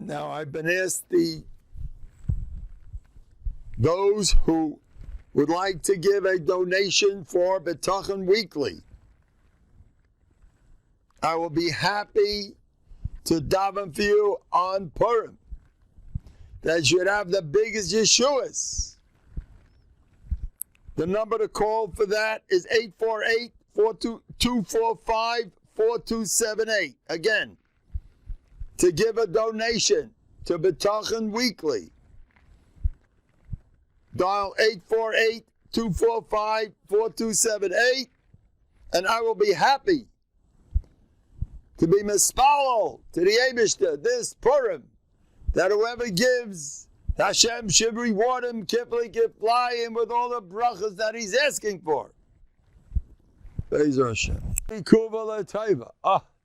Now, I've been asked those who would like to give a donation for Bטחון Weekly. I will be happy to daven for you on Purim. That should have the biggest yeshuas. The number to call for that is 848-245-4278. Again, to give a donation to Bטחון Weekly. Dial 848-245-4278, and I will be happy to be mispalel to the Eibishter this Purim, that whoever gives, Hashem should reward him, kifli kiflayim, with all the brachas that he's asking for. Be'ezer Hashem.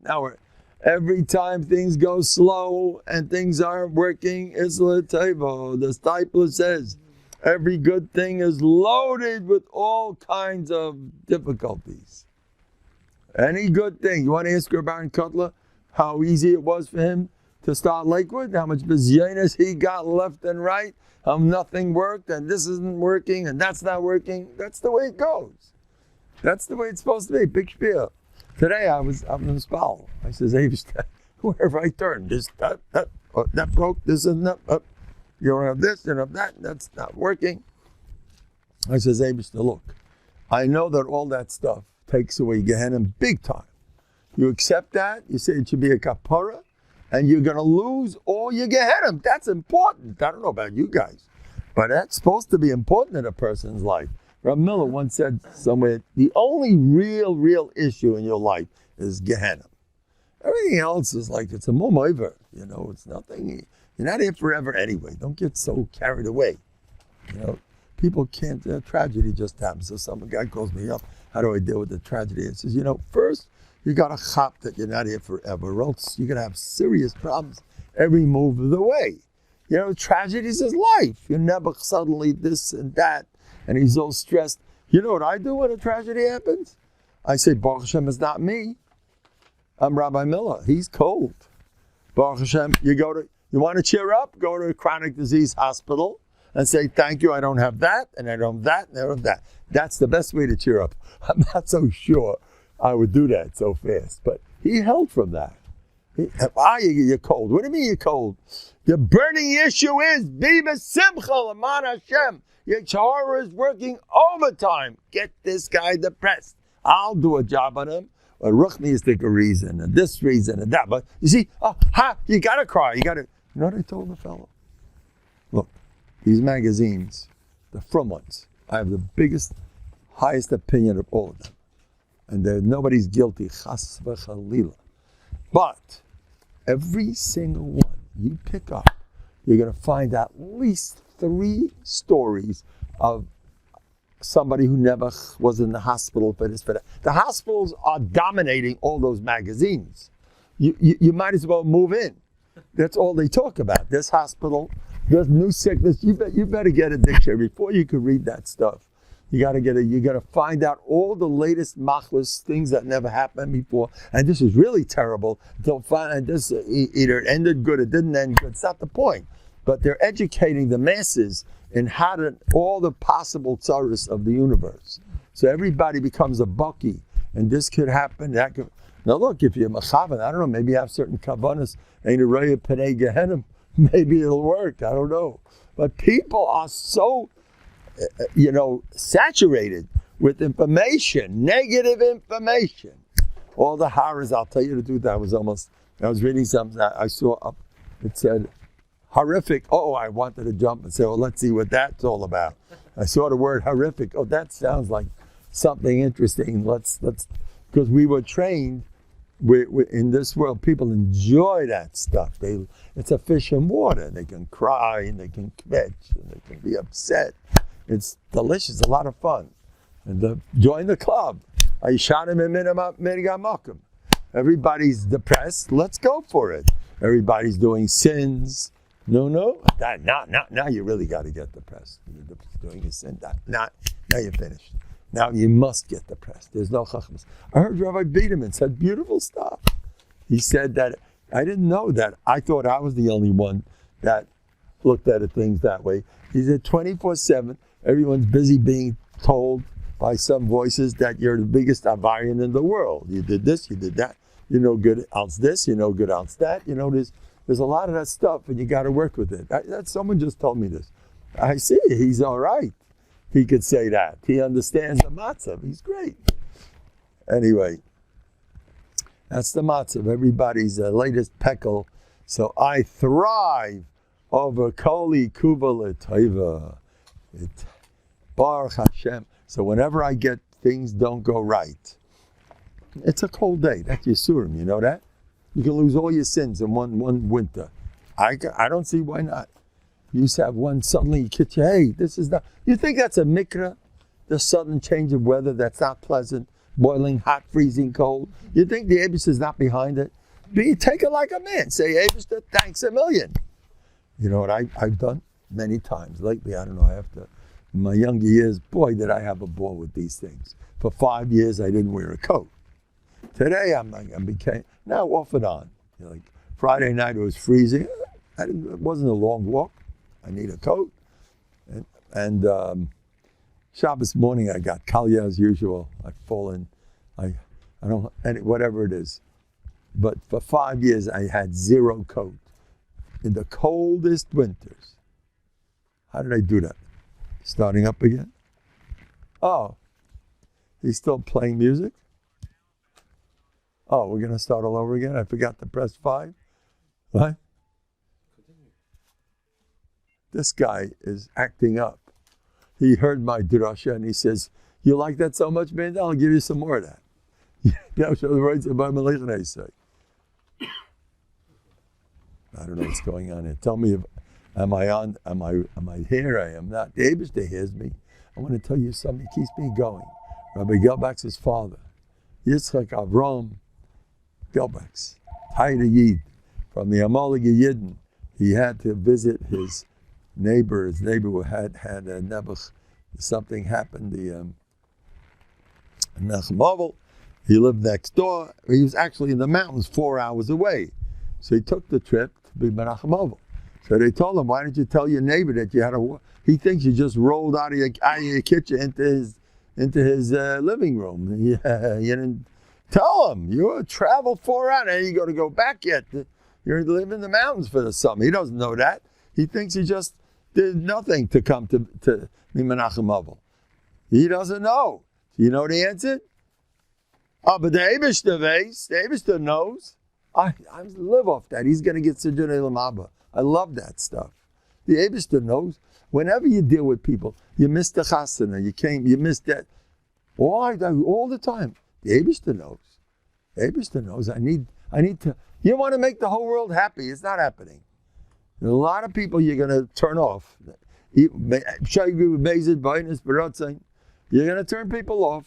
Now every time things go slow and things aren't working, it's l'teva. The disciple says, every good thing is loaded with all kinds of difficulties. Any good thing. You want to ask Baron Cutler how easy it was for him to start Lakewood? How much bizyanis he got left and right? How nothing worked and this isn't working and that's not working? That's the way it goes. That's the way it's supposed to be. Big spiel. Today I was up in the spal. I says, hey, wherever I turn, this, that broke, this and that. You don't have this, you don't have that, that's not working. I says, hey, look, I know that all that stuff takes away Gehenna big time. You accept that, you say it should be a kapara, and you're going to lose all your Gehenna. That's important. I don't know about you guys, but that's supposed to be important in a person's life. Rabbi Miller once said somewhere, the only real issue in your life is Gehenna. Everything else is like, it's a mum over, it's nothing. You're not here forever anyway. Don't get so carried away. People can't, tragedy just happens. So some guy calls me up, how do I deal with the tragedy? He says, first, you got to chop that you're not here forever, or else you're going to have serious problems every move of the way. Tragedies is life. You never suddenly this and that, and he's all stressed. You know what I do when a tragedy happens? I say, Baruch Hashem, it's not me. I'm Rabbi Miller. He's cold. Baruch Hashem, you want to cheer up? Go to a chronic disease hospital and say, thank you, I don't have that, and I don't have that, and I don't have that. That's the best way to cheer up. I'm not so sure I would do that so fast. But he held from that. You're cold. What do you mean you're cold? The burning issue is, be b'simcha l'man Hashem. Your Shahar is working overtime. Get this guy depressed. I'll do a job on him. But Ruchni is a reason, and this reason, and that. But you see, you got to cry. You know what I told the fellow? Look, these magazines, the from ones, I have the biggest, highest opinion of all of them. And nobody's guilty, chas v'chalila. But every single one you pick up, you're going to find at least 3 stories of somebody who never was in the hospital for this, for that. The hospitals are dominating all those magazines. You might as well move in. That's all they talk about. This hospital, there's new sickness. You better get a dictionary before you can read that stuff. You got to find out all the latest machlis, things that never happened before. And this is really terrible. They'll find this either it ended good, it didn't end good. It's not the point. But they're educating the masses in how to, all the possible tzaros of the universe. So everybody becomes a bucky. And this could happen, that could. Now look, if you're machavan, I don't know, maybe you have certain kavanas, ain't a raya penei gehenim, maybe it'll work, I don't know. But people are so, saturated with information, negative information. All the horrors, I'll tell you the truth, I was reading something I saw up, it said, horrific, I wanted to jump and say, well, let's see what that's all about. I saw the word horrific, that sounds like something interesting, let's, because we were trained, in this world, people enjoy that stuff. It's a fish in water. They can cry, and they can kvetch, and they can be upset. It's delicious, a lot of fun. And join the club. Everybody's depressed, let's go for it. Everybody's doing sins. No, now you really got to get depressed. You're doing a sin. Now you're finished. Now you must get depressed. There's no chachmas. I heard Rabbi Biederman said beautiful stuff. He said that I didn't know that. I thought I was the only one that looked at things that way. He said 24/7, everyone's busy being told by some voices that you're the biggest Avarian in the world. You did this, you did that. You're no good else this, you're no good else that. You know, there's a lot of that stuff, and you got to work with it. Someone just told me this. I see, he's all right. He could say that. He understands the matzav. He's great. Anyway, that's the matzav. Everybody's latest peckle. So I thrive over koli kuva l'tova. Baruch Hashem. So whenever I get things don't go right, it's a cold day. That's Yisurim, you know that? You can lose all your sins in one winter. I don't see why not. You used to have one, suddenly you catch you, hey, this is not, you think that's a mikra? The sudden change of weather that's not pleasant, boiling hot, freezing cold. You think the Eibush is not behind it? But you take it like a man. Say, Eibush, thanks a million. You know what I've done? Many times. Lately, I don't know, I have to, in my younger years, boy, did I have a ball with these things. For 5 years, I didn't wear a coat. Today, now off and on. You know, like Friday night, it was freezing. It wasn't a long walk. I need a coat. And Shabbos morning, I got kalya as usual. I've fallen. I don't, whatever it is. But for 5 years, I had zero coat in the coldest winters. How did I do that? Starting up again? Oh, he's still playing music? Oh, we're going to start all over again? I forgot to press 5? What? This guy is acting up. He heard my drasha and he says, you like that so much, Mendel? I'll give you some more of that. I don't know what's going on here. Tell me, am I here? I am not. The Eibush hears me. I want to tell you something. It keeps me going. Rabbi Gelbach's father, Yitzchak Avram Gelbach, Haida Yid, from the Amalek Yidden. He had to visit his neighbor. His neighbor had a nebuch. Something happened. The Nachmavel, he lived next door. He was actually in the mountains 4 hours away. So he took the trip to be Menachem. So they told him, why didn't you tell your neighbor that you had a... He thinks you just rolled out of your kitchen into his living room. You didn't tell him. You traveled 4 hours and you got to go back yet. You're living in the mountains for the summer. He doesn't know that. He thinks he just did nothing to come to Menachem. He doesn't know. You know the answer? Oh, but the Eibush knows. I live off that. He's going to get Sijun Elam Abba. I love that stuff. The Eibush knows. Whenever you deal with people, you miss the chasana, you miss that. All the time. The Eibush knows. The Eibush knows. I need to. You want to make the whole world happy. It's not happening. There's a lot of people you're going to turn off. You're going to turn people off.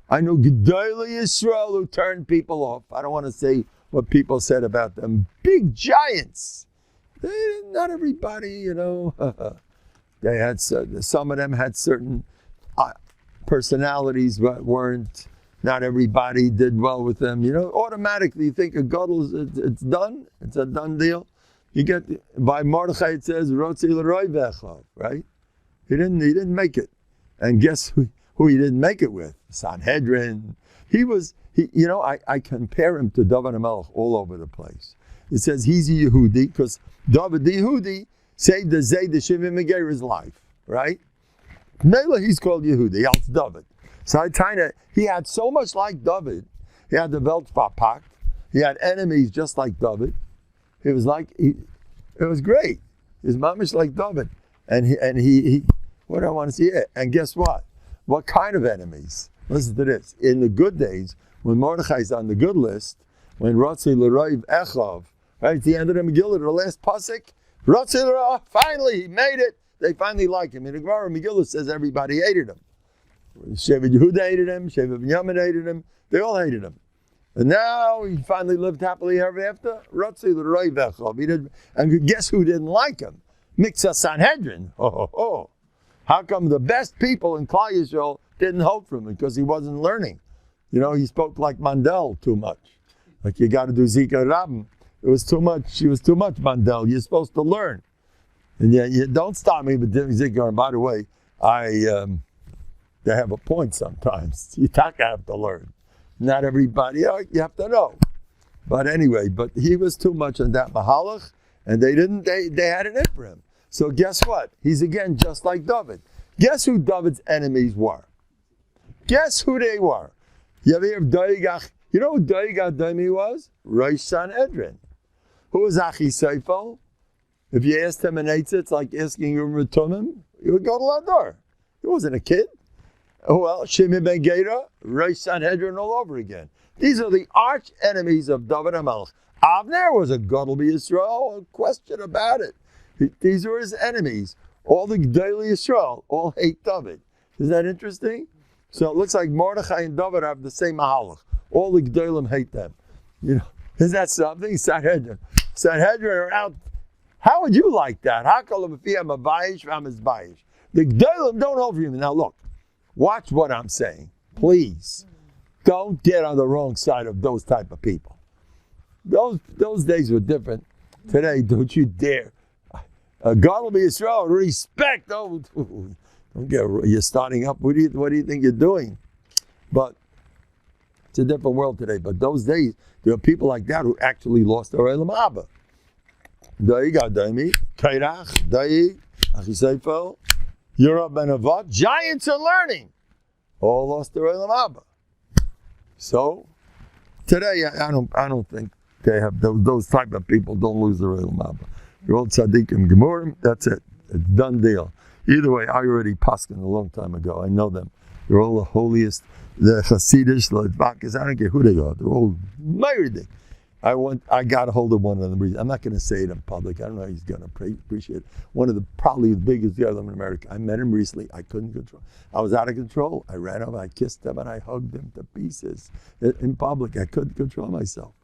I know Gedolei Yisrael who turned people off. I don't want to say what people said about them. Big giants. Not everybody, you know. They had some of them had certain personalities, but weren't. Not everybody did well with them. You know, automatically you think a gadol, it's done. It's a done deal. You get by Mordechai it says Rotzi l'roi v'echov, right? He didn't make it, and guess who he didn't make it with? Sanhedrin. I compare him to David HaMelech all over the place. It says he's a Yehudi because David the Yehudi saved the Zayd the Shimon Megera's life, right? Mela he's called Yehudi, else David. So he had so much like David. He had the Weltverpakt. He had enemies just like David. It was great. His mamish like David, and he. What do I want to see? And guess what? What kind of enemies? Listen to this. In the good days, when Mordechai's on the good list, when Rotzi l'roiv echov, right at the end of the Megillah, the last pasuk, Rotzi l'roiv, finally he made it. They finally like him. In the Gemara, Megillah says everybody hated him. Shevet Yehuda hated him. Shevet Binyamin hated him. They all hated him. And now he finally lived happily ever after. Rotzi l'roiv echov. And guess who didn't like him? Miksa Sanhedrin. How come the best people in Klal Yisrael didn't hope for him? Because he wasn't learning. You know, he spoke like Mandel too much. Like you got to do Zika Rabim. It was too much. She was too much, Mandel. You're supposed to learn. And you don't stop me with Zikr. And by the way, they have a point sometimes. You have to learn. Not everybody, you have to know. But anyway, but he was too much on that Mahalach, and they had it in for him. So guess what? He's again just like David. Guess who David's enemies were? Guess who they were? You ever hear of Doigach? You know who Doigach Doimi was? Rosh Sanhedrin. Who was Achiseifel? If you asked him an eitzah, it's like asking Urim Tumim. He would go to Lador. He wasn't a kid. Well, Shimei ben Gera, Rosh Sanhedrin all over again. These are the arch enemies of David HaMelech. Avner was a Gadol Yisrael, no question about it. These were his enemies. All the Gedolei Yisrael all hate David. Isn't that interesting? So it looks like Mordechai and David have the same mahalach. All the Gedolim hate them. You know, isn't that something? Sanhedrin are out. How would you like that? The Gedolim don't over you. Now look, watch what I'm saying. Please, don't get on the wrong side of those type of people. Those days were different. Today, don't you dare. God will be Israel. Respect. Don't get. You're starting up. What do you think you're doing? But it's a different world today. But those days, there were people like that who actually lost their Elam Abba. Giants are learning. All lost their Elam Abba. So today, I don't think they have those type of people. Don't lose their Elam Abba. You're all tzaddikim gemurim. That's it. It's done deal. Either way, I already paskin a long time ago. I know them. They're all the holiest. The Hasidish, the Ladvakis. I don't care who they are. They're all meridik. I got a hold of one of them. I'm not going to say it in public. I don't know how he's going to appreciate it. One of the probably the biggest guys in America. I met him recently. I couldn't control. I was out of control. I ran over. I kissed him and I hugged him to pieces in public. I couldn't control myself.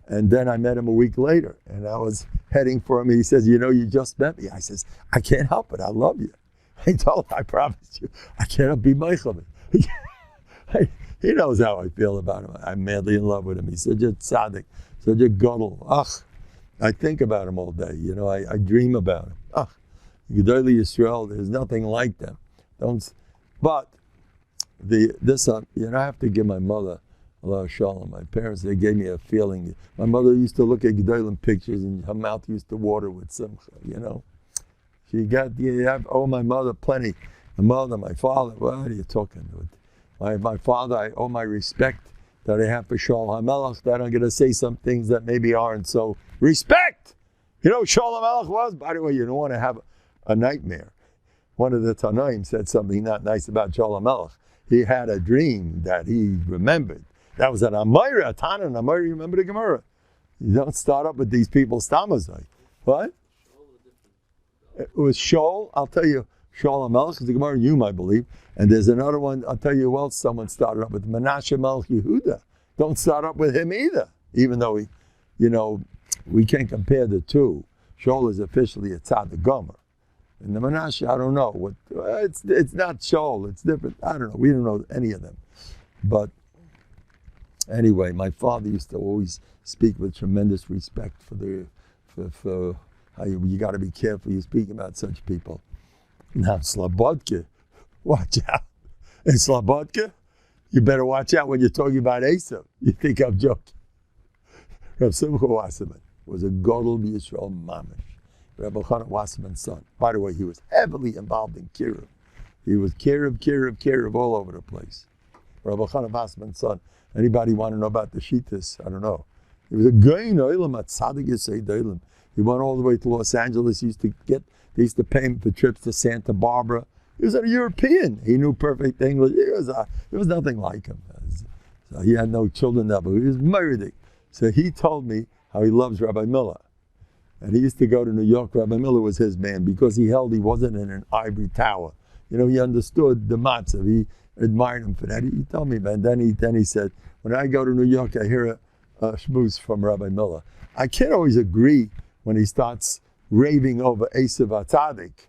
And then I met him a week later, and I was heading for him. He says, "You know, you just met me." I says, "I can't help it. I love you." I told him, "I promise you, I cannot be Meichel." He knows how I feel about him. I'm madly in love with him. He's such a tzaddik, such a gadol. I think about him all day. You know, I dream about him. Gedolei Yisrael, there's nothing like them. But I have to give my mother. Allah Shalom. My parents, they gave me a feeling. My mother used to look at Gedolim pictures and her mouth used to water with simcha, you know. I owe my mother plenty. My mother, my father, what are you talking about? My father, I owe my respect that I have for Shaul HaMelech, that I'm going to say some things that maybe aren't so. Respect! You know what Shaul HaMelech was? By the way, you don't want to have a nightmare. One of the Tanaim said something not nice about Shaul HaMelech. He had a dream that he remembered. That was an Amayra, Tana, and Amayra, you remember the Gemara? You don't start up with these people, Stamazai. What? It was Shaul, I'll tell you, Shaul HaMelech is the Gemara in Yom, I believe. And there's another one, I'll tell you who else someone started up with, Menashe Melech Yehuda. Don't start up with him either, even though we can't compare the two. Shaul is officially a Tzaddik Gomer. And the Menashe, I don't know. It's not Shaul, it's different. I don't know, we don't know any of them. But anyway, my father used to always speak with tremendous respect for how you got to be careful you speak about such people. Now, Slobodka, watch out. In Slobodka, you better watch out when you're talking about Esav. You think I'm joking. Rav Simcha Wasserman was a Gadol Yisrael Mamish. Rabbi Chanan Wasserman's son. By the way, he was heavily involved in Kiruv. He was Kiruv all over the place. Rabbi Chanan Wasserman's son. Anybody want to know about the Shitas? I don't know. He was a Gain Oilam at Tzaddik Yisei Oilam. He went all the way to Los Angeles. They used to pay him for trips to Santa Barbara. He was a European. He knew perfect English. There was nothing like him. So he had no children there, but he was married. So he told me how he loves Rabbi Miller. And he used to go to New York. Rabbi Miller was his man because he wasn't in an ivory tower. You know, he understood the matzah. He admired him for that. He told me, man. Then he said, when I go to New York, I hear a shmooze from Rabbi Miller. I can't always agree when he starts raving over Esav HaTzadik.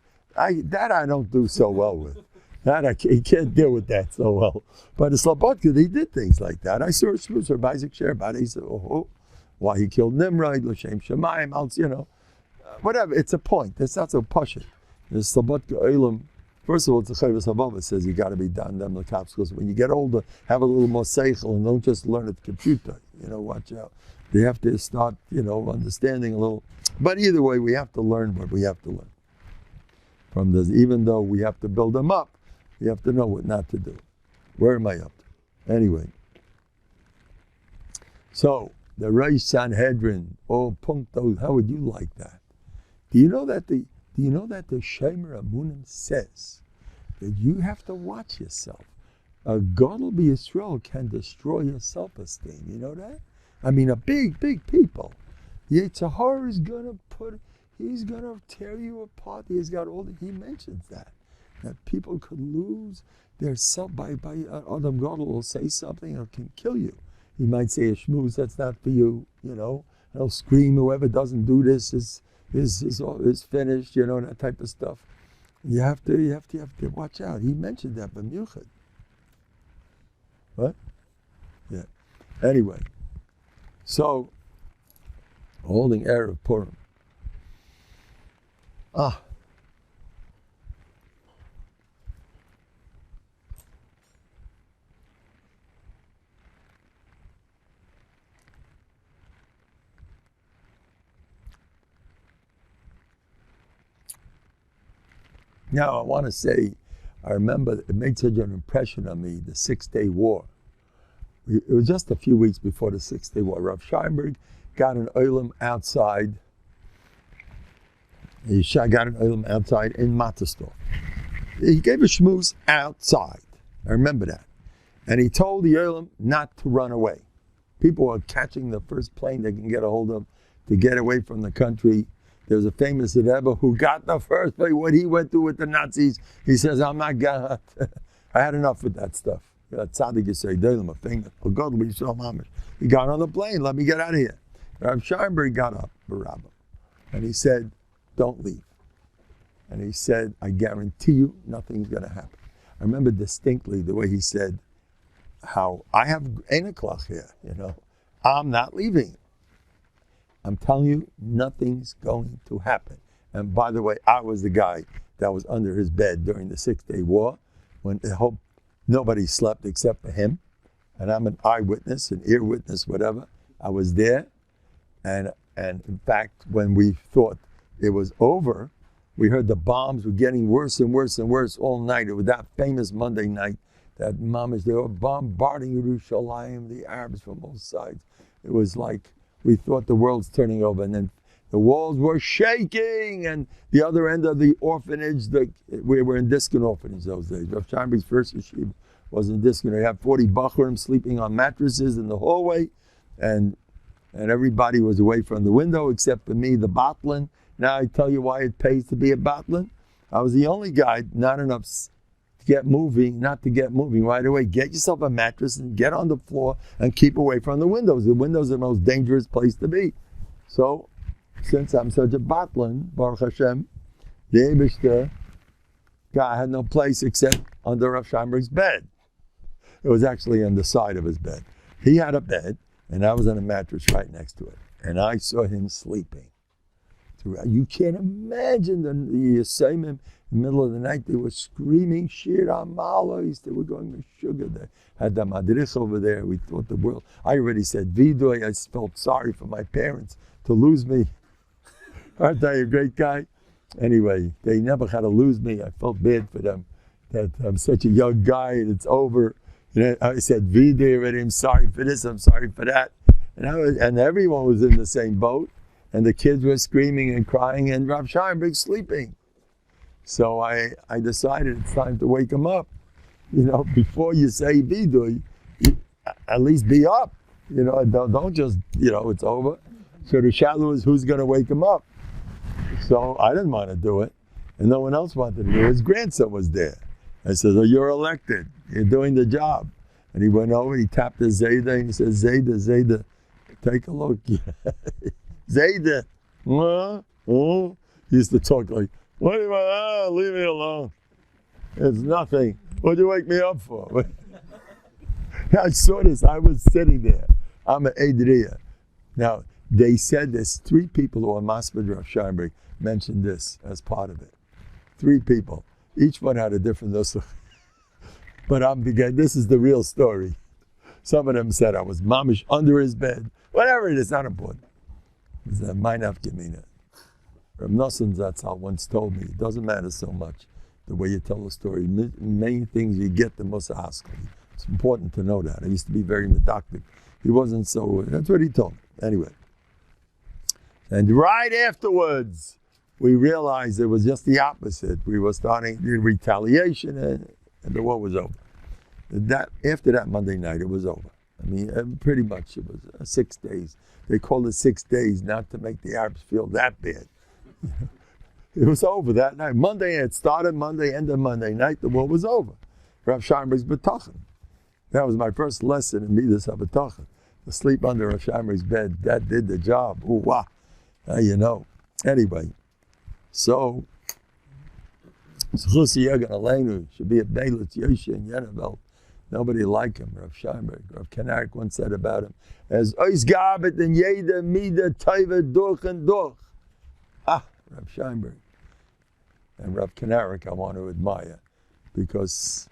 That I don't do so well with. He can't deal with that so well. But in Slobodka, they did things like that. I saw a shmooze from Isaac Sher about Esav. why he killed Nimrod, L'Shem Shemayim, whatever. It's a point. It's not so push it. There's Sabat Ge'olam. First of all, it's a Chavos Havava says you got to be done them the cops because when you get older, have a little more seichel and don't just learn at the computer. Watch out. You have to start, understanding a little. But either way, we have to learn what we have to learn from this. Even though we have to build them up, we have to know what not to do. Where am I up to? Anyway. So the Reish Sanhedrin, puncto. How would you like that? Do you know that the Shemer Amunim says that you have to watch yourself? A Gadol B'Yisrael can destroy your self-esteem. You know that? I mean, a big people. Yetzer Hara is he's gonna tear you apart. He mentions that people could lose their self by Adam Gadol will say something or can kill you. He might say a shmooze that's not for you. He'll scream. Whoever doesn't do this is finished. That type of stuff. You have to watch out. He mentioned that b'miuchad. What? Yeah. Anyway, so holding Erev Purim. Now, I want to say, I remember it made such an impression on me, the 6-Day War. It was just a few weeks before the 6-Day War. Rav Scheinberg got an oilam outside. He got an oilam outside in Matterstall. He gave a shmooze outside. I remember that. And he told the oilam not to run away. People are catching the first plane they can get a hold of to get away from the country. There was a famous Rebbe who got the first plane. What he went through with the Nazis, he says, I'm not gonna, I had enough with that stuff. Tzaddik Yisrael, a famous, he got on the plane, let me get out of here. Rav Scheinberg got up, and he said, don't leave. And he said, I guarantee you nothing's gonna happen. I remember distinctly the way he said, how I have Eneklach here, I'm not leaving. I'm telling you, nothing's going to happen. And by the way, I was the guy that was under his bed during the 6-Day War when nobody slept except for him. And I'm an eyewitness, an ear witness, whatever. I was there. And in fact, when we thought it was over, we heard the bombs were getting worse and worse and worse all night. It was that famous Monday night that mamish, they were bombarding Yerushalayim, the Arabs from both sides. It was like, we thought the world's turning over, and then the walls were shaking, and the other end of the orphanage, we were in Diskin orphanage those days. Rav Scheinberg's first yeshiva was in Diskin. They had 40 bachrim sleeping on mattresses in the hallway, and everybody was away from the window except for me, the batlin. Now I tell you why it pays to be a batlin. I was the only guy, not enough not to get moving right away. Get yourself a mattress and get on the floor and keep away from the windows. The windows are the most dangerous place to be. So, since I'm such a batlin, Baruch Hashem, the Eibishter guy had no place except under Rav Scheinberg's bed. It was actually on the side of his bed. He had a bed, and I was on a mattress right next to it. And I saw him sleeping. You can't imagine the Yisayim. In the middle of the night, they were screaming, Shir Amalos. They were going with sugar. They had the madrich over there. We thought the world. I already said, Vidoy. I felt sorry for my parents to lose me. Aren't I a great guy? Anyway, they never had to lose me. I felt bad for them that I'm such a young guy and it's over. And I said, Vidoy already. I'm sorry for this. I'm sorry for that. And everyone was in the same boat. And the kids were screaming and crying, and Rav Scheinberg sleeping. So I decided it's time to wake him up. Before you say vidu, at least be up. Don't just, it's over. So the shadow is who's going to wake him up. So I didn't want to do it, and no one else wanted to do it. His grandson was there. I said, oh, you're elected. You're doing the job. And he went over, he tapped his Zayda, and he said, Zayda, take a look. Zayda, he used to talk like, what do you want? Leave me alone. It's nothing. What'd you wake me up for? I saw this. I was sitting there. I'm an Adriya. Now, they said this, 3 people who are Masmid Rav Scheinberg mentioned this as part of it. 3 people. Each one had a different nusach. But this is the real story. Some of them said I was mamish under his bed. Whatever it is, not important. It's a minaf gemina. Rav Nosson Zatzal once told me, it doesn't matter so much the way you tell a story. Main things you get the most haskell. It's important to know that. I used to be very medactic. He wasn't so, that's what he told me. Anyway. And right afterwards, we realized it was just the opposite. We were starting the retaliation and the war was over. After that Monday night, it was over. I mean, pretty much it was 6 days. They called it 6 days not to make the Arabs feel that bad. It was over that night. Monday, it started Monday, ended Monday night, the war was over. Rav Scheinberg's Bטחון. That was my first lesson in Midas HaBטחון. To sleep under Rav Scheinberg's bed, that did the job. Ooh, wah. You know. Anyway, so should be a Beilut Yoshe in Yenevel. Nobody liked him, Rav Scheinberg. Rav Kanarik once said about him, as Ois Gabet and Yeda Mida Taiva Doch and Doch. Rav Scheinberg. And Rav Kanarik I want to admire because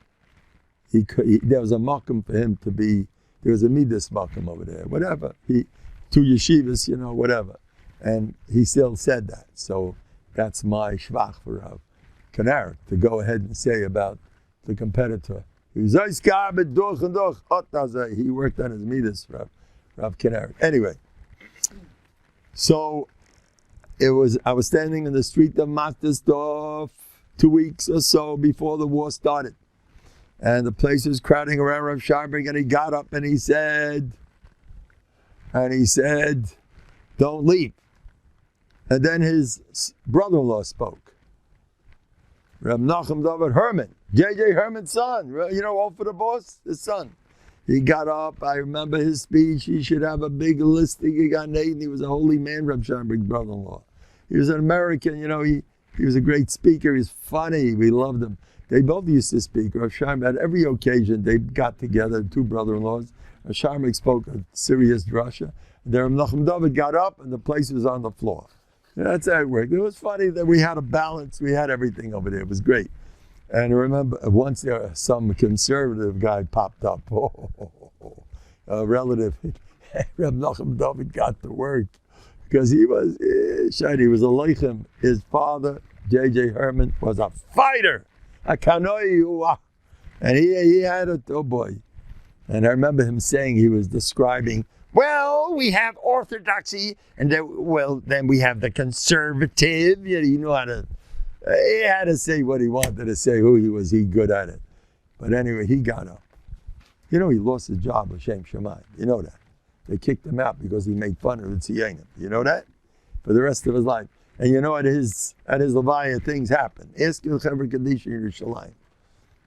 there was a makom for him to be, there was a midas makom over there, whatever. 2 yeshivas, whatever. And he still said that. So that's my shvach for Rav Kanarik, to go ahead and say about the competitor. He worked on his midas, Rav Kanarik. Anyway, so I was standing in the street of Mattersdorf 2 weeks or so before the war started. And the place was crowding around Rav Scheinberg, and he got up and he said, don't leave. And then his brother-in-law spoke. Reb Nachum David Herman, J.J. Herman's son, all for the boss, his son. He got up, I remember his speech, he should have a big listing, he got Nathan, he was a holy man, Reb Scheinberg's brother-in-law. He was an American, he was a great speaker, he was funny, we loved him. They both used to speak. Rav Scheinberg, at every occasion, they got together, 2 brother-in-laws. Rav Scheinberg spoke a serious drasha. Then Reb Nachum David got up, and the place was on the floor. That's how it worked. It was funny that we had a balance. We had everything over there. It was great. And I remember once there some conservative guy popped up. A relative. Reb Nachum David got to work because he was a leichem. His father, J.J. Herman, was a fighter. A kanoi, and he had a boy. And I remember him saying, he was describing, well, we have orthodoxy, and then we have the conservative. He had to say what he wanted to say, who he was, good at it. But anyway, he got up. He lost his job with Shem Shammai. You know that. They kicked him out because he made fun of the Tzionim. You know that? For the rest of his life. And at his Levaya, things happen. Ask your Chaver Kaddish in Yerushalayim.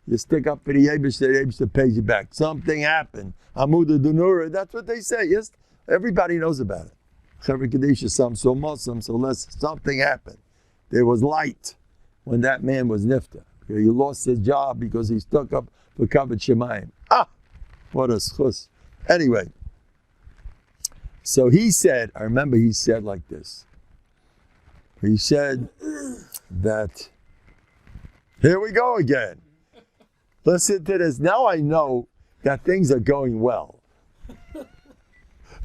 You stick up for the Yebish, the Yebish pays you back. Something happened. Amuda Dunura, that's what they say. Yes, everybody knows about it. Chaver Kaddish, some so more, some so less. Something happened. There was light when that man was nifta. He lost his job because he stuck up for Kavod Shemayim. What a schus. Anyway, so he said, I remember he said like this. He said that, here we go again. Listen to this. Now I know that things are going well.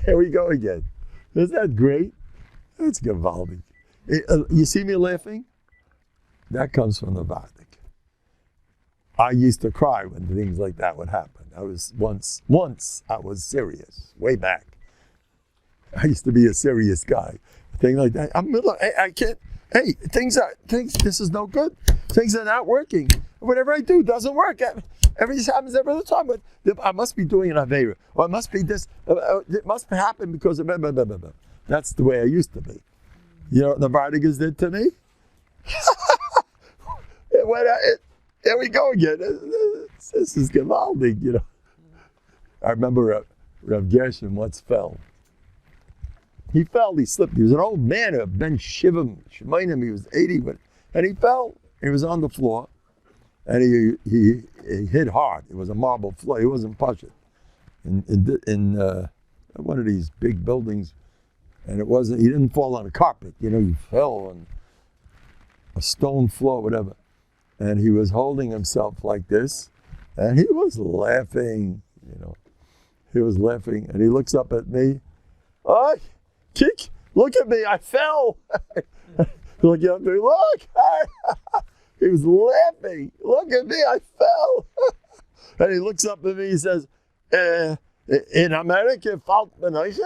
Here we go again. Isn't that great? That's gewaldig. You see me laughing? That comes from the Vardek. I used to cry when things like that would happen. I was once I was serious, way back. I used to be a serious guy. Thing like that. I can't. Hey, things. This is no good. Things are not working. Whatever I do doesn't work. Everything happens every other time. But I must be doing an aveira, or it must be this. It must happen because of blah, blah, blah, blah, blah. That's the way I used to be. You know what the Vardigas did to me? Here we go again. This is gewaldig, I remember Rav Gershon once fell. He fell, he slipped. He was an old man, Ben Shivim, Shemainim, he was 80, and he fell. He was on the floor, and he hit hard. It was a marble floor. He wasn't pushing. In one of these big buildings, And it wasn't, he didn't fall on a carpet, you know, he fell on a stone floor, whatever. And he was holding himself like this, and he was laughing, you know. He was laughing, and he looks up at me. Oh, kick, look at me, I fell. Looking up at me, look. He was laughing. Look at me, I fell. And he looks up at me, he says, in America, fällt man nicht.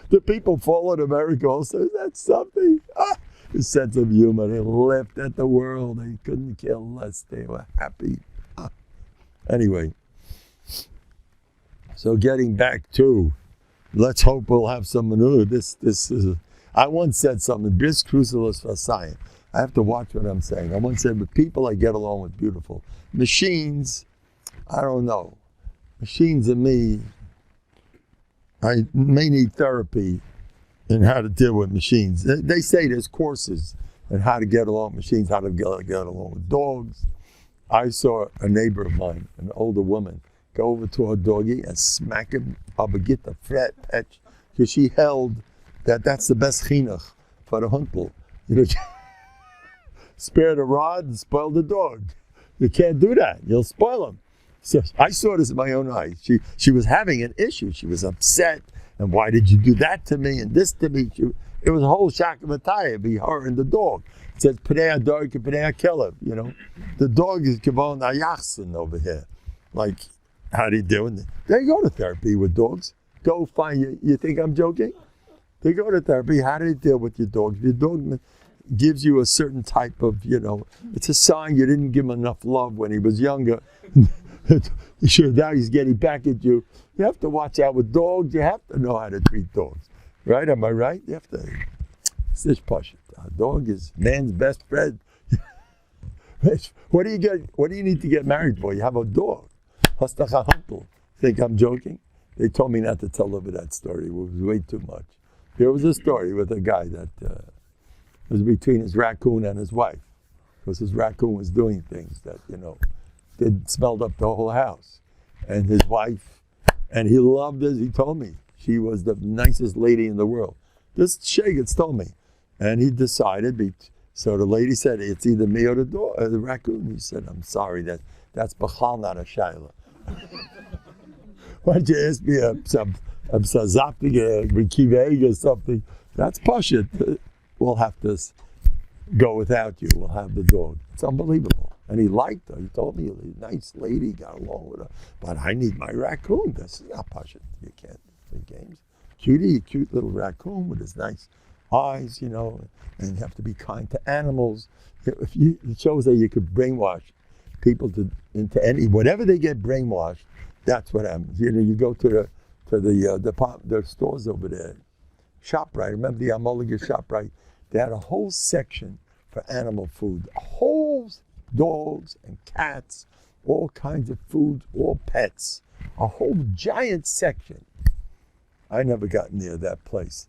The people fall in America also. That's something. His sense of humor. They laughed at the world. They couldn't care less. They were happy. Anyway, so getting back to, let's hope we'll have some manure. This is. I once said something. Bis crucilis vasayim. I have to watch what I'm saying. I once said, with people I get along with beautiful. Machines, I don't know. Machines and me, I may need therapy in how to deal with machines. They say there's courses on how to get along with machines, how to get along with dogs. I saw a neighbor of mine, an older woman, go over to her doggy and smack him up and get the fat patch, because she held that's the best chinuch for the hundle. You know, spare the rod and spoil the dog. You can't do that. You'll spoil him. So I saw this in my own eyes. She was having an issue. She was upset. And why did you do that to me and this to me? It was a whole shakamataya, be her and the dog. It says, Pnei dog, Pnei Kelev, you know. The dog is Kavon Ayachsin over here. Like, how do you do it? They go to therapy with dogs. Go find, you think I'm joking? They go to therapy. How do they deal with your dog? If your dog gives you a certain type of, you know, it's a sign you didn't give him enough love when he was younger. Sure, now he's getting back at you. You have to watch out with dogs. You have to know how to treat dogs. Right? Am I right? You have to. A dog is man's best friend. What do you need to get married for? You have a dog. Think I'm joking? They told me not to tell over that story. It was way too much. There was a story with a guy that was between his raccoon and his wife. Because his raccoon was doing things that, you know, smelled up the whole house. And his wife, and he loved her, he told me. She was the nicest lady in the world. This Shagets told me. And he decided, so the lady said, it's either me or the dog, or the raccoon. He said, I'm sorry, that's bachal, not a shayla. Why don't you ask me some zapting, or something? That's pashut. We'll have to go without you. We'll have the dog. It's unbelievable. And he liked her. He told me, a nice lady, got along with her. But I need my raccoon. This is not pashut. You can't play games. Cute little raccoon with his nice eyes, you know, and you have to be kind to animals. It shows that you could brainwash people into any, whatever they get brainwashed, that's what happens. You know, you go to the stores over there, ShopRite, remember the Amoliga ShopRite? They had a whole section for animal food, whole dogs and cats, all kinds of food, all pets, a whole giant section. I never got near that place.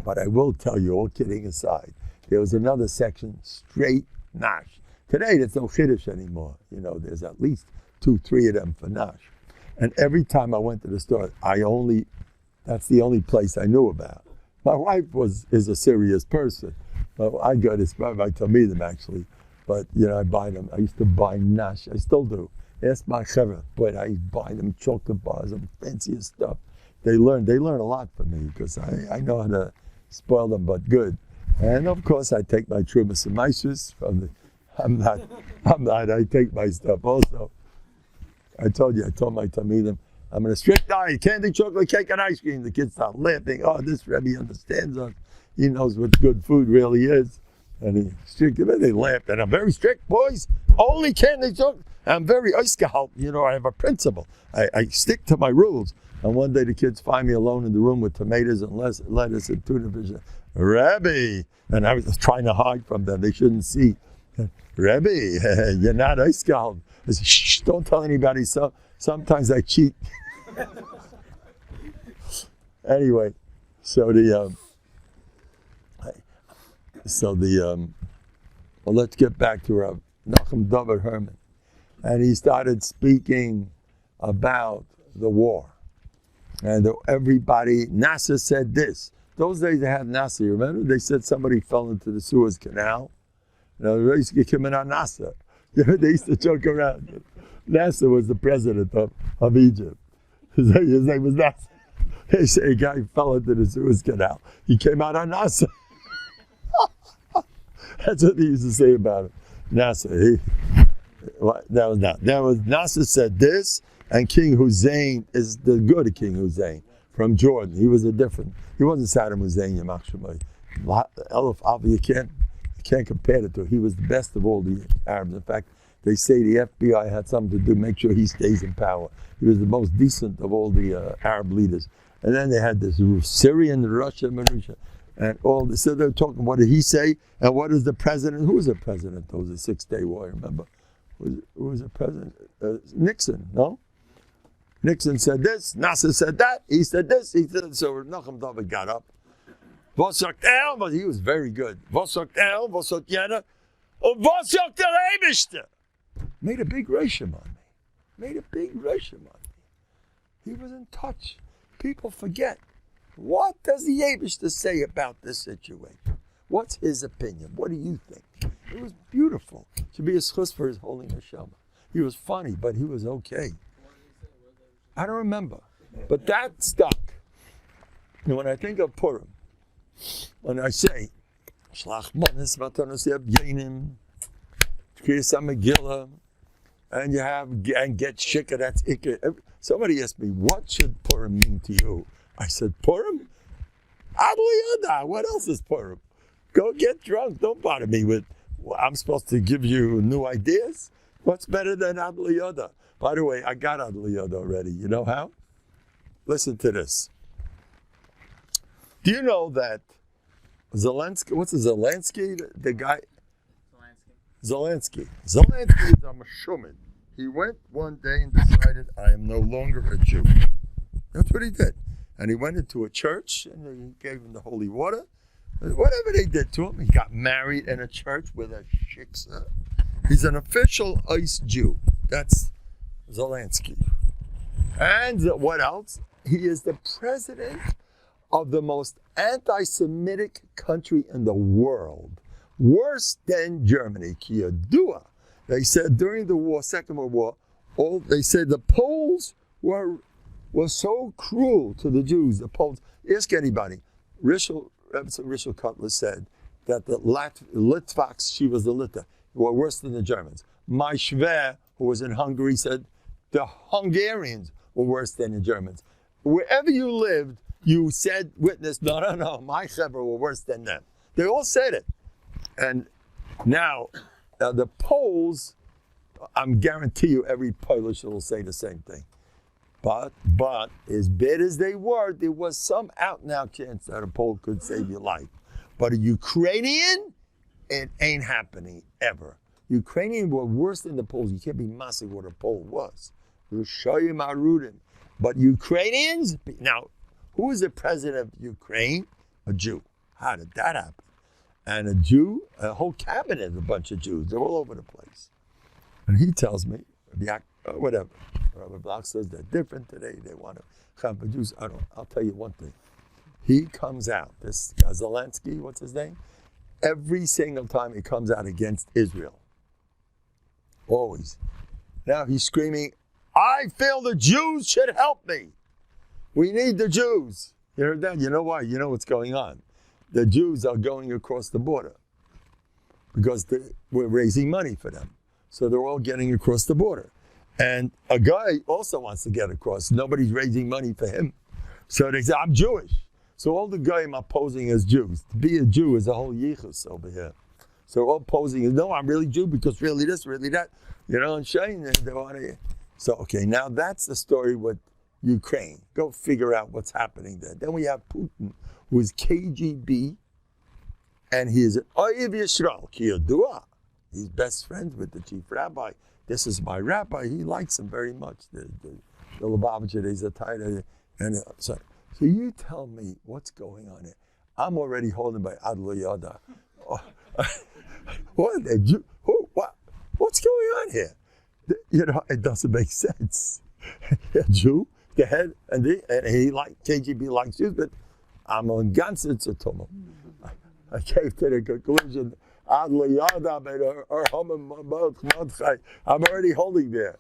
But I will tell you, all kidding aside, there was another section, straight nash. Today, there's no chiddush anymore. You know, there's at least 2-3 of them for nash. And every time I went to the store, that's the only place I knew about. My wife is a serious person. Well, I go to them actually. But, you know, I buy them. I used to buy nash. I still do. Ask my chevra. But I buy them chocolate bars and fanciest stuff. They learn a lot from me because I know how to spoil them, but good. And of course, I take my trumas and maishas from the. I'm not. I take my stuff also. I told my Talmidim, I'm in a strict diet, candy, chocolate, cake, and ice cream. The kids start laughing. Oh, this Rebbe understands us. He knows what good food really is. And he strict. They laughed. And I'm very strict, boys. Only candy, chocolate. I'm very oiskahalt. You know, I have a principle. I stick to my rules. And one day the kids find me alone in the room with tomatoes and lettuce and tuna fish. Rebbe! And I was trying to hide from them. They shouldn't see. Rebbe, you're not oiskahalt. I said, shh, don't tell anybody. So sometimes I cheat. Anyway, well, let's get back to Rav Nachum David Herman. And he started speaking about the war. And everybody, NASA said this. Those days they had NASA, you remember? They said somebody fell into the Suez Canal. They used to get him in on NASA. They used to joke around. NASA was the president of Egypt. His name was NASA. They say a guy fell into the Suez Canal. He came out on NASA. That's what they used to say about him. NASA. That was NASA said this, and King Hussein is the good King Hussein from Jordan. He was he wasn't Saddam Hussein, you can't compare it to. He was the best of all the Arabs. In fact, they say the FBI had something to do, make sure he stays in power. He was the most decent of all the Arab leaders. And then they had this Syrian, Russia, Mauritius, and all this. So they're talking, what did he say? And what is the president? Who was the president? It was a 6-day war, remember? Who was the president? Nixon, no? Nixon said this, Nasser said that, he said this, he said so. Nachum David got up. Was sagt but he was very good. Was sagt was sagt jener? Und was sagt der Eibischte? Made a big ration on me. He was in touch. People forget. What does the Eibischte say about this situation? What's his opinion? What do you think? It was beautiful. To be a schus for his holy neshama. He was funny, but he was okay. I don't remember. But that stuck. And when I think of Purim, when I say, Shlach manis matanos yabyenim, Kriyas Megillah, and you have, and get shikah, that's ikah. Somebody asked me, what should Purim mean to you? I said, Purim? Adliyada, what else is Purim? Go get drunk, don't bother me with, I'm supposed to give you new ideas? What's better than Adliyada? By the way, I got Adliyada already. You know how? Listen to this. Do you know that Zelensky, what's the Zelensky? The guy? Zelensky is a Meshumin. He went one day and decided, I am no longer a Jew. That's what he did. And he went into a church and he gave him the holy water. Whatever they did to him, he got married in a church with a shiksa. He's an official ice Jew. That's Zelensky. And what else? He is the president of the most anti-Semitic country in the world. Worse than Germany. Yehudha. They said during the war, Second World War, they said the Poles were so cruel to the Jews. The Poles, ask anybody. Rishel Cutler said that the Litvaks, she was the Lita, were worse than the Germans. My Shver, who was in Hungary, said the Hungarians were worse than the Germans. Wherever you lived, you said, witness, no, my Chevra were worse than them. They all said it. And now, the Poles, I'm guarantee you every Polish will say the same thing. But as bad as they were, there was some out-and-out chance that a Pole could save your life. But a Ukrainian, it ain't happening ever. Ukrainians were worse than the Poles. You can't be massive what a Pole was. Rushoyim Arudim. But Ukrainians, now, who is the president of Ukraine? A Jew. How did that happen? And a Jew, a whole cabinet, a bunch of Jews. They're all over the place. And he tells me, whatever. Rabbi Block says they're different today. They want to have the Jews. I'll tell you one thing. He comes out, this Zelensky, what's his name? Every single time he comes out against Israel. Always. Now he's screaming, I feel the Jews should help me. We need the Jews. You heard that? You know why? You know what's going on. The Jews are going across the border because we're raising money for them. So they're all getting across the border. And a guy also wants to get across. Nobody's raising money for him. So they say, I'm Jewish. So all the guys are posing as Jews. To be a Jew is a whole yichus over here. So all posing is, no, I'm really Jew because really this, really that. You know, and Shane, they want to. So, okay, now that's the story with Ukraine. Go figure out what's happening there. Then we have Putin, who is KGB, and he is an Oyev Yisrael, ki Yehudha. He's best friends with the chief rabbi. This is my rabbi. He likes him very much. The Lubavitcher, he's a title. And so you tell me what's going on here. I'm already holding by Adliyada. What's going on here? You know, it doesn't make sense. A Jew the head, and he like KGB likes Jews, but I'm on Gansitz Atomum. I came to the conclusion, I'm already holding there.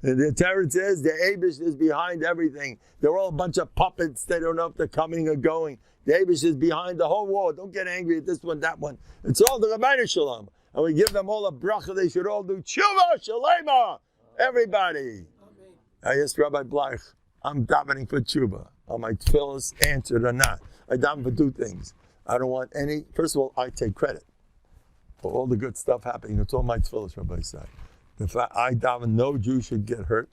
The Torah says the Abish is behind everything. They're all a bunch of puppets. They don't know if they're coming or going. The Abish is behind the whole war. Don't get angry at this one, that one. It's all the Rabbeinu Shalom. And we give them all a bracha. They should all do tshuva shalema. Everybody. I asked Rabbi Bleich, I'm davening for tshuva. Are my tefillahs answered or not? I daven for two things. I don't want any. First of all, I take credit for all the good stuff happening. It's all my tefillahs, Rabbi said. In fact, I daven no Jew should get hurt.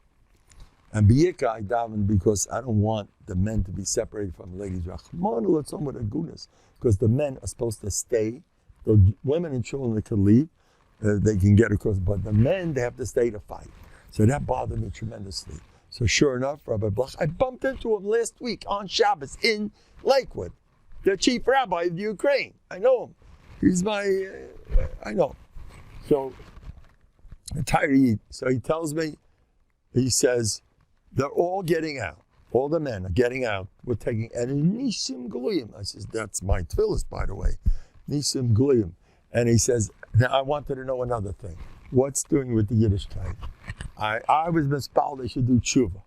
And biyika, I daven because I don't want the men to be separated from ladies. Rachmana litzlan with a goodness. Because the men are supposed to stay. The women and children that can leave, they can get across. But the men, they have to stay to fight. So that bothered me tremendously. So sure enough, Rabbi Blach, I bumped into him last week on Shabbos in Lakewood, the chief rabbi of Ukraine. I know him. He's I know him. So, so he tells me, he says, they're all getting out. All the men are getting out. We're taking an nisim gluyim. I says, that's my tefillahs, by the way. Nisim gluyim. And he says, now I wanted to know another thing. What's doing with the Yiddishkeit? I was mispal they should do tshuva.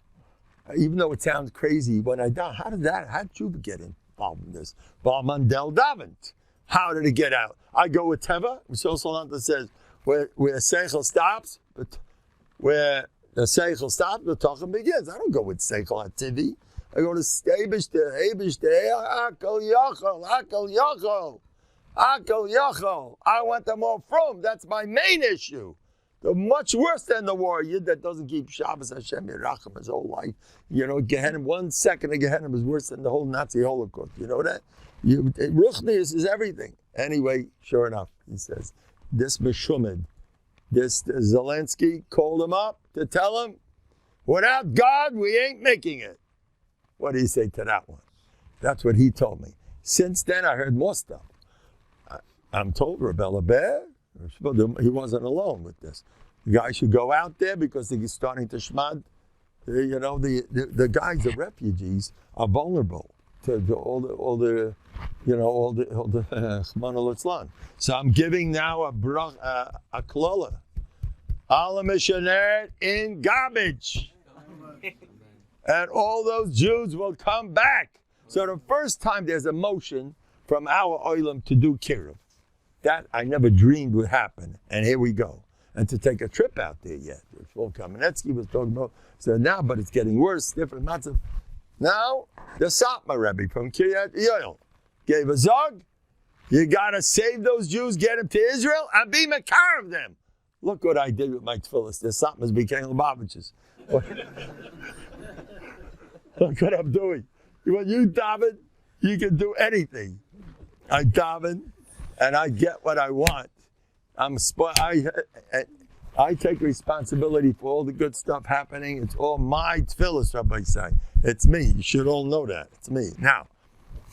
Even though it sounds crazy, when I die, how did tshuva get involved in this? Mandel davened. How did it get out? I go with Teva, so Solanta says, where Seichel stops, but where the Seichel stops, the B'tachon begins. I don't go with Seichel HaTivi. I go to Eibish, Akol Yachol. I want them all from. That's my main issue. They're much worse than the war. Yid that doesn't keep Shabbos Hashem Yerachem his whole life. You know, Gehenna, 1 second of Gehenna is worse than the whole Nazi Holocaust. You know that? Ruchnius is everything. Anyway, sure enough, he says, this Meshumid, this Zelensky called him up to tell him, without God, we ain't making it. What do you say to that one? That's what he told me. Since then, I heard more stuff. I'm told Rebel Bear, he wasn't alone with this. The guy should go out there because he's starting to shmad. You know, the guys, the refugees, are vulnerable to all the Chmana Litzlan. So I'm giving now a klola. Ala missionaire in garbage. And all those Jews will come back. So the first time there's a motion from our oilam to do kiruv. That I never dreamed would happen, and here we go. And to take a trip out there yet, which Paul Kamenetsky was talking about. So now, but it's getting worse, different matzah. Now, the Satmar Rebbe from Kiryat Yoel gave a zog. You got to save those Jews, get them to Israel, and be makar of them. Look what I did with my tefillahs. The Satmars became Lubavitches. Look what I'm doing. When you daven, you can do anything. I daven, and I get what I want. I take responsibility for all the good stuff happening. It's all my tefillahs, Rabbi say. It's me. You should all know that. It's me. Now,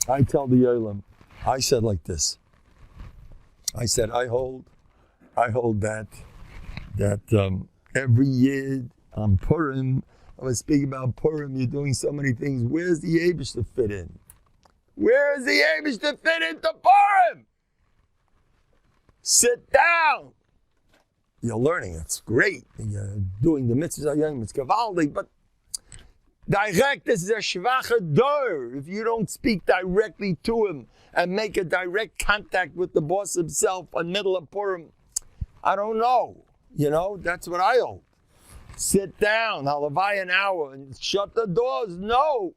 I tell the Yolam, I said like this. I said, I hold that every year on Purim, I was speaking about Purim, you're doing so many things. Where's the Eibush to fit in? Where is the Eibush to fit into Purim? Sit down. You're learning. It's great. You're doing the mitzvahs, it's gavaldi, but direct, this is a shvacha dor. If you don't speak directly to him and make a direct contact with the boss himself in middle of Purim, I don't know. You know, that's what I hold. Sit down, halavai an hour, and shut the doors. No.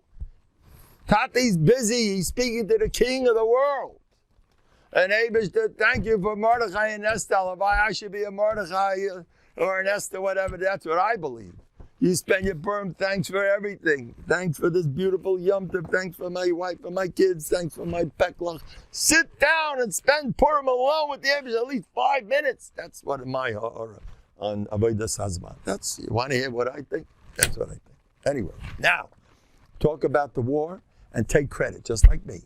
Tati's busy. He's speaking to the king of the world. And Abish, thank you for Mordechai and Esther. Halavai, I should be a Mordechai or an Esther, whatever. That's what I believe. You spend your Purim, thanks for everything. Thanks for this beautiful Yom Tov. Thanks for my wife and my kids. Thanks for my peklach. Sit down and spend Purim alone with the Abish at least 5 minutes. That's what my ha'ara on Avodas Hazman. That's, you want to hear what I think? That's what I think. Anyway, now, talk about the war and take credit, just like me.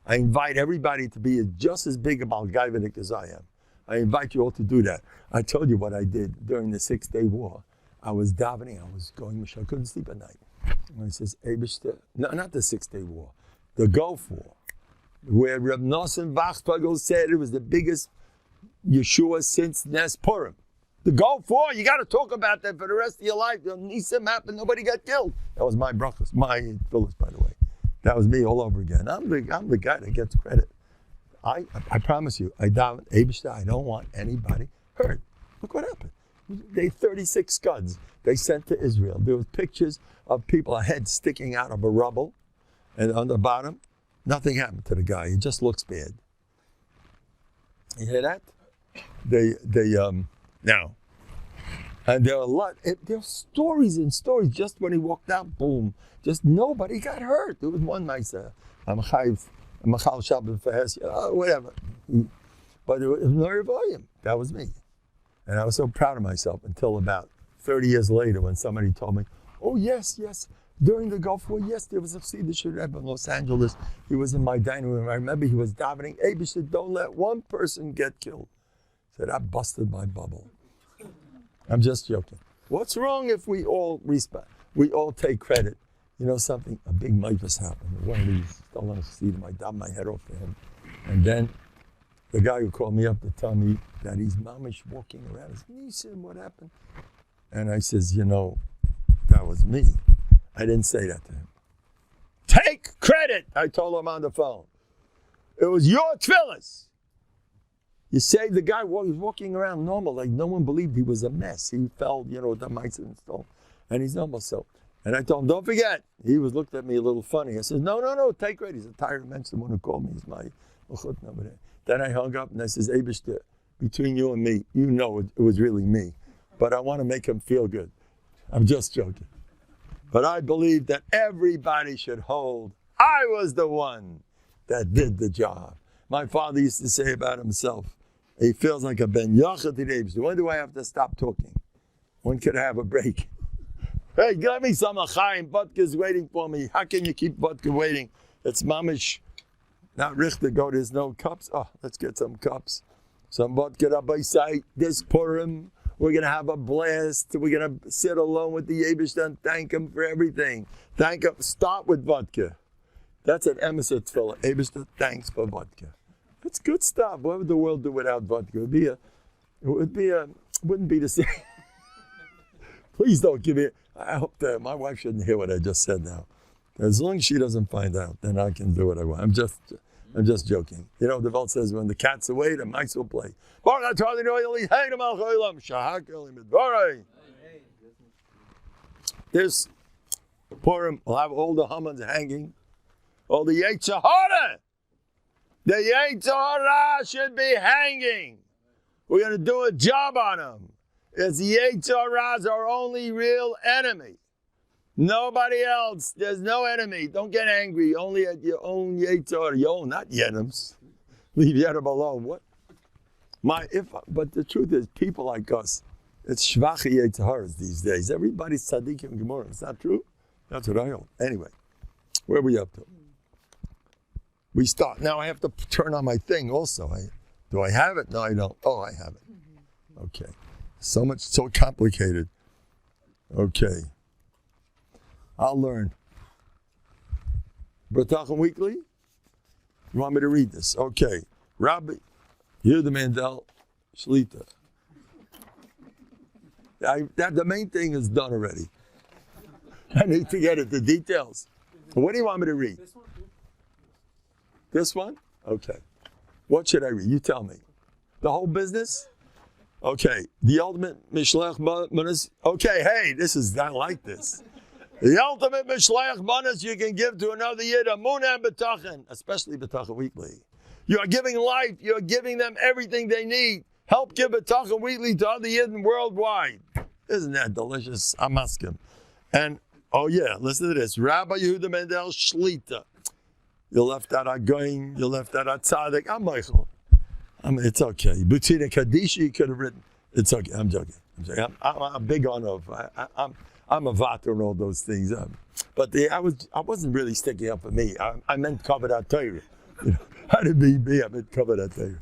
I invite everybody to be just as big about Gaivanik as I am. I invite you all to do that. I told you what I did during the 6-day war. I was davening, I was going, I couldn't sleep at night. And he says, no, not the 6-Day War, the Gulf War, where Reb Nosson Wachtpagel said it was the biggest Yeshua since Nes Purim. The Gulf War, you got to talk about that for the rest of your life. Nisim happened, nobody got killed. That was my brachas, my Phyllis, by the way. That was me all over again. I'm the guy that gets credit. I promise you, I don't want anybody hurt. Look what happened. They 36 scuds they sent to Israel. There was pictures of people, a head sticking out of a rubble, and on the bottom, nothing happened to the guy. He just looks bad. You hear that? Now, and there are a lot. There are stories and stories. Just when he walked out, boom! Just nobody got whatever. There was one nice, Machal Shabbat Fahes, whatever. But it was Norivoyim. That was me. And I was so proud of myself until about 30 years later when somebody told me, oh, yes, during the Gulf War, yes, there was a Siddish Rebbe in Los Angeles. He was in my dining room. I remember he was davening, said, don't let one person get killed. I said, I busted my bubble. I'm just joking. What's wrong if we all take credit? You know something? A big mifus happened. One of these stolen Chassidim, I dabbed my head off to him. And then the guy who called me up to tell me that he's mamish walking around. He said, what happened? And I says, that was me. I didn't say that to him. Take credit, I told him on the phone. It was your tefillas. You saved the guy while he was walking around normal, like no one believed he was a mess. He fell, the mice and stuff. And he's normal, so. And I told him, don't forget. He looked at me a little funny. I said, no, take credit. He's a tired mensch, the one who called me. He's my mechut over there. Then I hung up and I says, Eibishter, between you and me, it was really me. But I want to make him feel good. I'm just joking. But I believe that everybody should hold, I was the one that did the job. My father used to say about himself, he feels like a ben yachad Eibishter. When do I have to stop talking? When could I have a break? Hey, give me some achaim. Vodka's waiting for me. How can you keep vodka waiting? It's mamish. Not richtig, go, there's no cups. Oh, let's get some cups. Some vodka by sight. This Purim, we're going to have a blast. We're going to sit alone with the Yebish and thank him for everything. Thank him. Start with vodka. That's an emissaire tefillah. Yebish, thanks for vodka. It's good stuff. What would the world do without vodka? It wouldn't be the same. Please don't give me, I hope that my wife shouldn't hear what I just said now. As long as she doesn't find out, then I can do what I want. I'm just joking. The Welt says when the cat's away, the mice will play. This Purim will have all the Hamans hanging, all the Yetzer Hara. The Yetzer Hara should be hanging. We're going to do a job on them. It's the Yetzer Hara is our only real enemy. Nobody else. There's no enemy. Don't get angry. Only at your own Yetzer, your own, not Yedem's. Leave Yedem alone. What? But the truth is, people like us, it's shvachi Yetzer Haras these days. Everybody's tzaddikim and gemara. It's not true? That's what I hold. Anyway, where are we up to? We start. Now I have to turn on my thing also. Do I have it? No, I don't. Oh, I have it. Okay. So complicated. Okay. I'll learn. B'tachon Weekly? You want me to read this? Okay. Rabbi, Yehуда Mendel, Shlita. The main thing is done already. I need to get it, the details. What do you want me to read? This one? This one? Okay. What should I read? You tell me. The whole business? Okay. The ultimate Mishlech Manas. Okay, hey, I like this. The ultimate Mishlech Manas you can give to another Yid, Amuna and Bטחון, especially Bטחון Weekly. You are giving life. You are giving them everything they need. Help give Bטחון Weekly to other Yidden worldwide. Isn't that delicious? I'm asking. And, listen to this. Rabbi Yehуда Mendel Shlita. You left out Agoin. You left out Tzadik. I'm Michael. It's okay. Butina Kaddish, you could have written. It's okay. I'm joking. I'm big on I'm a vater and all those things. But I wasn't really sticking up for me. I meant covered out Torah. How did be? I've been covered that day.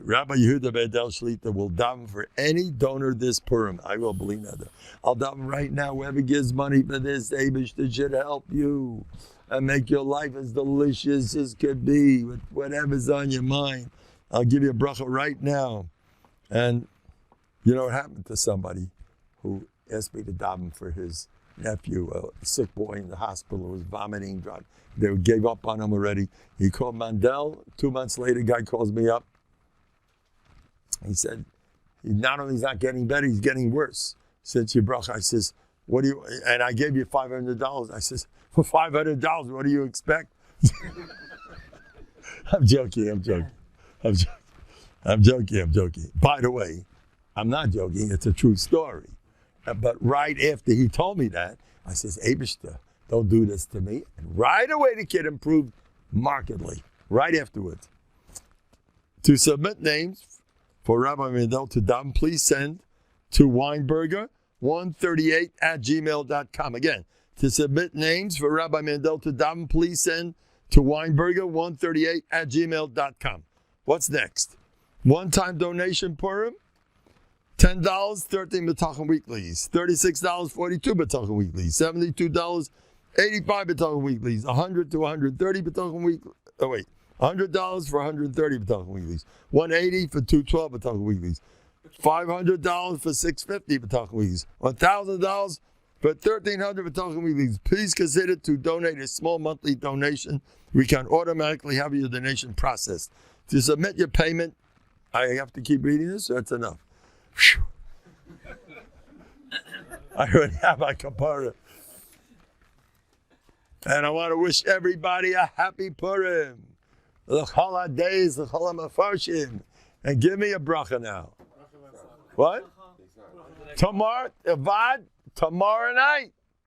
Rabbi Yehuda Mendel Shlita will daven for any donor this Purim. I will believe that. I'll daven right now. Whoever gives money for this, Eibishter should help you and make your life as delicious as could be with whatever's on your mind. I'll give you a bracha right now. And you know what happened to somebody who asked me to daven for his nephew, a sick boy in the hospital who was vomiting. They gave up on him already. He called Mendel. 2 months later, guy calls me up. He said, not only is not getting better, he's getting worse. Since your bracha, I says, what do you, and I gave you $500. I says, for $500, what do you expect? I'm joking. By the way, I'm not joking, it's a true story. But right after he told me that, I says, Eibishter, don't do this to me. And right away the kid improved markedly, right afterwards. To submit names for Rabbi Mendel to daven, please send to weinberger138@gmail.com. Again, to submit names for Rabbi Mendel to daven, please send to weinberger138@gmail.com. What's next? One-time donation Purim, $10, 13 B'tachon weeklies, $36, 42 B'tachon weeklies, $72, 85 B'tachon weeklies, $100 to 130 B'tachon weeklies. Oh wait, $100 for 130 B'tachon weeklies, $180 for 212 B'tachon weeklies, $500 for 650 B'tachon weeklies, $1,000 for 1,300 B'tachon weeklies. Please consider to donate a small monthly donation. We can automatically have your donation processed. To submit your payment, I have to keep reading this, so that's enough. Whew. I already have my kapara. And I want to wish everybody a happy Purim. L'chol hadays, l'chol hamafarshim. And give me a bracha now. What? Tomorrow night.